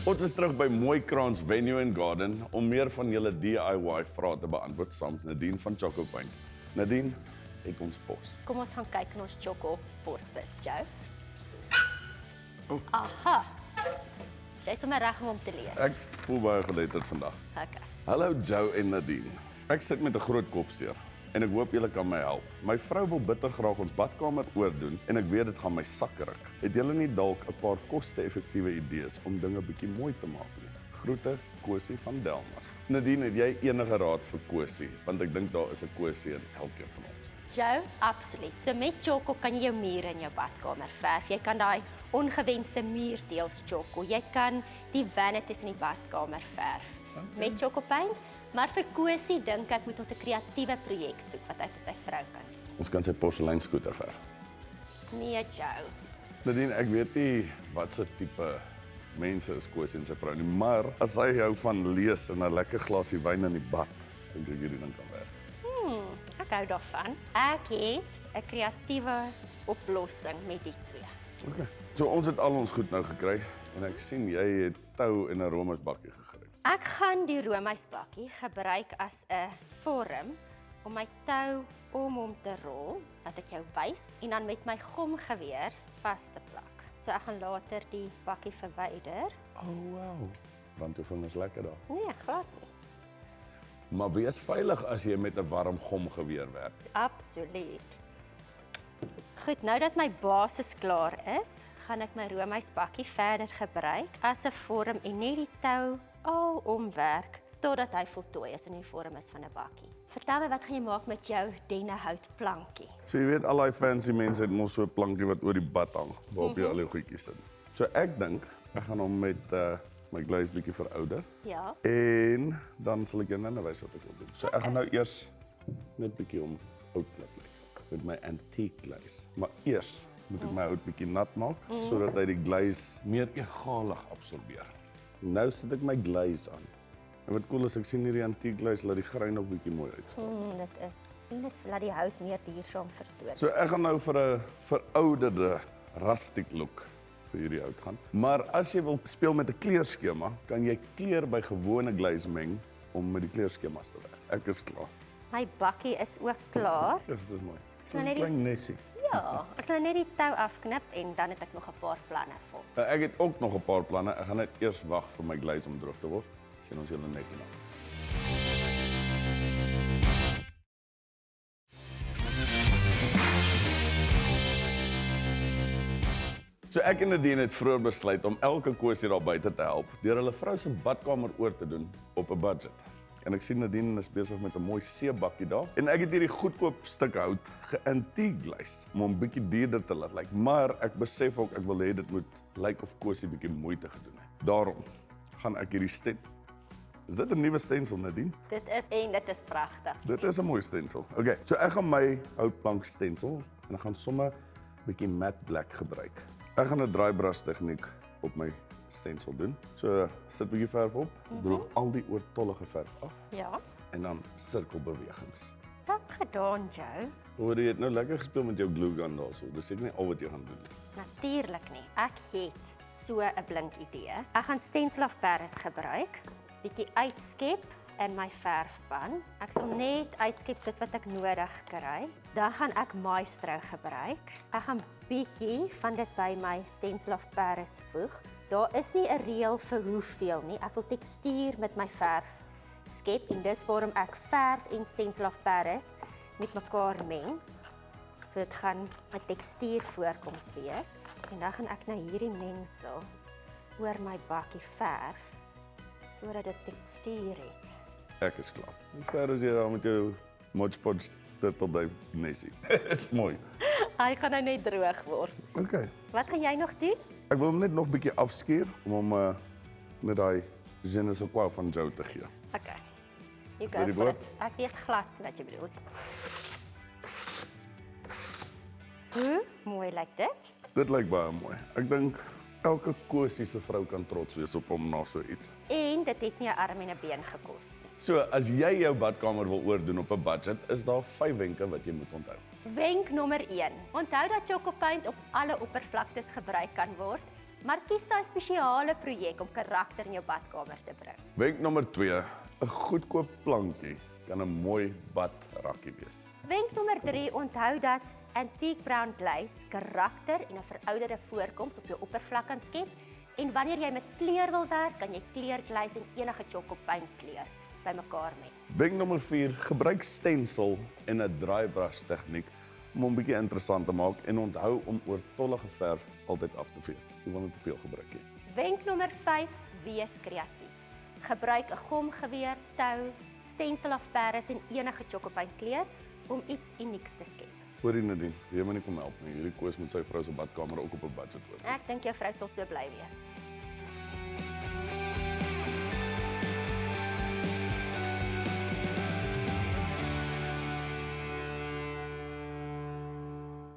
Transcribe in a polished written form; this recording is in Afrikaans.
Ons is terug by Mooi Kraans Venue and Garden om meer van julle DIY vrae te beantwoord saam met Nadine van Tjhoko. Nadine, het ons pos. Kom ons gaan kyk in ons Tjhoko posbus, Jo. Aha. Jy is sommer reg om hom te lees. Ek voel baie geletterd vandag. Okay. Hallo Jo en Nadine. Ek sit met 'n groot kopseer en ek hoop julle kan my help. My vrou wil bitter graag ons badkamer oordoen en ek weet dit gaan my sak ruk. Het julle nie dalk 'n paar koste-effektiewe idees om dinge bietjie mooi te maak nie? Groete, Kosie van Delmas. Nadine, het jy enige raad vir Kosie? Want ek dink daar is 'n Kosie in elkeen van ons. Jo, absoluut. So met Tjhoko kan jy jou mure in jou badkamer verf. Jy kan daai ongewenste muurdeels Tjhoko. Jy kan die vanities in die badkamer verf. Met Tjhoko paint. Maar vir Kosie dink ek moet ons 'n kreatiewe projek soek wat hy vir sy vrou kan doen. Ons kan sy porseleinskooter verf. Nee, Jo. Nadine, ek weet nie wat se tipe mense is Kosie en sy vrou nie, maar as hy hou van lees en 'n lekker glasie wyn in die bad, dink ek hierdie ding kan werk. Ek hou daarvan. Ek het 'n kreatiewe oplossing met die twee. Okay. So ons het al ons goed nou gekry en ek sien jy het tou en 'n roomysbakkie gegryp. Ek gaan die roomysbakkie gebruik as 'n vorm om my tou om hom te rol, dat ek jou wys, en dan met my gomgeweer vas te plak. So ek gaan later die bakkie verwyder. Oh wow. Want jou vingers lekker daar. Nee, glad nie. Maar wees veilig as jy met 'n warm gomgeweer werk. Absoluut. Goed, nou dat my basis klaar is, gaan ek my roomysbakkie verder gebruik as 'n vorm en net die tou al omwerk totdat hy voltooi is en in die vorm is van 'n bakkie. Vertel my, wat gaan jy maak met jou dennehoutplankie? So jy weet al daai fancy mense het mos so 'n plankie wat oor die bad hang, waarop jy al jou goedjies sit. So ek dink ek gaan hom met my glaze bietjie verouder. Ja. En dan sal ek jou nou wys wat ek wil doen. So ek gaan nou eers net bietjie om hout klip met my antique glaze. Maar eers moet ek my hout bietjie nat maak sodat hy die glaze meer egalig absorbeer. Nou sit ek my glaze aan. En wat cool is, ek sien hierdie antique glaze laat die grein ook bietjie mooi uitstaan. Dit is. En dit laat die hout meer duursaam vertoon. So ek gaan nou vir 'n verouderde rustic look vir hierdie hout gaan. Maar as jy wil speel met 'n kleurskema, kan jy kleur by gewone glaze meng om met die kleurskemas te werk. Ek is klaar. My bakkie is ook klaar. Dis mooi. nou net die- Klein nesie. Ja, ek sal net die tou afknip en dan het ek nog 'n paar planne vol. Ek het ook nog 'n paar planne. Ek gaan net eers wag vir my glaze om droog te word. Sien ons julle net hierna. So ek en Nadine het vroeër besluit om elke Kosie daar buite te help deur hulle vrou se badkamer oor te doen op 'n budget. En ek sien Nadine is besig met 'n mooi seebakkie daar. En ek het hierdie goedkoop stuk hout ge-antique glaze om hom bietjie duurder te laat lyk. Maar ek besef ook ek wil hê dit moet lyk of Kosie bietjie moeite gedoen het. Daarom gaan ek hierdie Is dit 'n nuwe stencil, Nadine? Dit is pragtig. Dit is 'n mooi stencil. Okay, so ek gaan my houtplank stencil en ek gaan sommer bietjie matte black gebruik. Ek gaan 'n draaibras tegniek op my stencil doen. So sit bietjie verf op, droog al die oortollige verf af Ja. en dan sirkelbewegings. Wat gedaan, Jo? Hoor jy het nou lekker gespeel met jou glue gun daarso. Dis seker nie al wat jy gaan doen nie. Natuurlik nie. Ek het so 'n blink idee. Ek gaan stencil of Paris gebruik, bietjie uitskep in my verfpan. Ek sal net uitskep soos wat ek nodig kry. Dan gaan ek maestro gebruik. Ek gaan bietjie van dit by my stencil of Paris voeg. Daar is nie 'n reël vir hoeveel nie. Ek wil tekstuur met my verf skep en dis waarom ek verf en stencil of Paris met mekaar meng. So dit gaan 'n tekstuurvoorkoms wees. En dan gaan ek nou hierdie mengsel oor my bakkie verf sodat dit tekstuur het. Ek is klaar. Hoe ver is jy daar met jou Mod Podge turtleduif nesie? Dis mooi. Hy gaan nou net droog word. Okay. Wat gaan jy nog doen? Ek wil hom net nog bietjie afskeer om hom met daai je ne sais quoi van jou te gee. Okay. You Ready go for for it. Ek weet glad wat jy bedoel. Hoe mooi lyk dit? Dit lyk baie mooi. Ek dink elke Kosie se vrou kan trots wees op hom na so iets. En dit het nie 'n arm en 'n been gekos nie. So, as jy jou badkamer wil oordoen op 'n budget, is daar 5 wenke wat jy moet onthou. Wenk nommer 1. Onthou dat Tjhoko paint op alle oppervlaktes gebruik kan word maar kies daai spesiale projek om karakter in jou badkamer te bring. Wenk nommer 2, 'n goedkoop plankie kan 'n mooi badrakkie wees. Wenk nommer 3, onthou dat antique brown glaze karakter en 'n verouderde voorkoms op jou oppervlak kan skep. En wanneer jy met kleur wil werk, kan jy kleurglaze en enige Tjhoko kleur bymekaar meng. Wenk nommer 4, gebruik stencil en 'n dry brush tegniek om hom bietjie interessant te maak en onthou om oortollige verf altyd af te vee. Jy wil nie te veel gebruik nie. Wenk nommer 5, wees kreatief. Gebruik 'n gomgeweer, tou, stencil of Paris en enige Tjhoko kleur om iets unieks te skep. Hoorie Nadine, jy moet nie kom help nie. Hierdie Koos met sy vrou se badkamer ook op 'n budget hoor. Ek dink jou vrou sal so bly wees.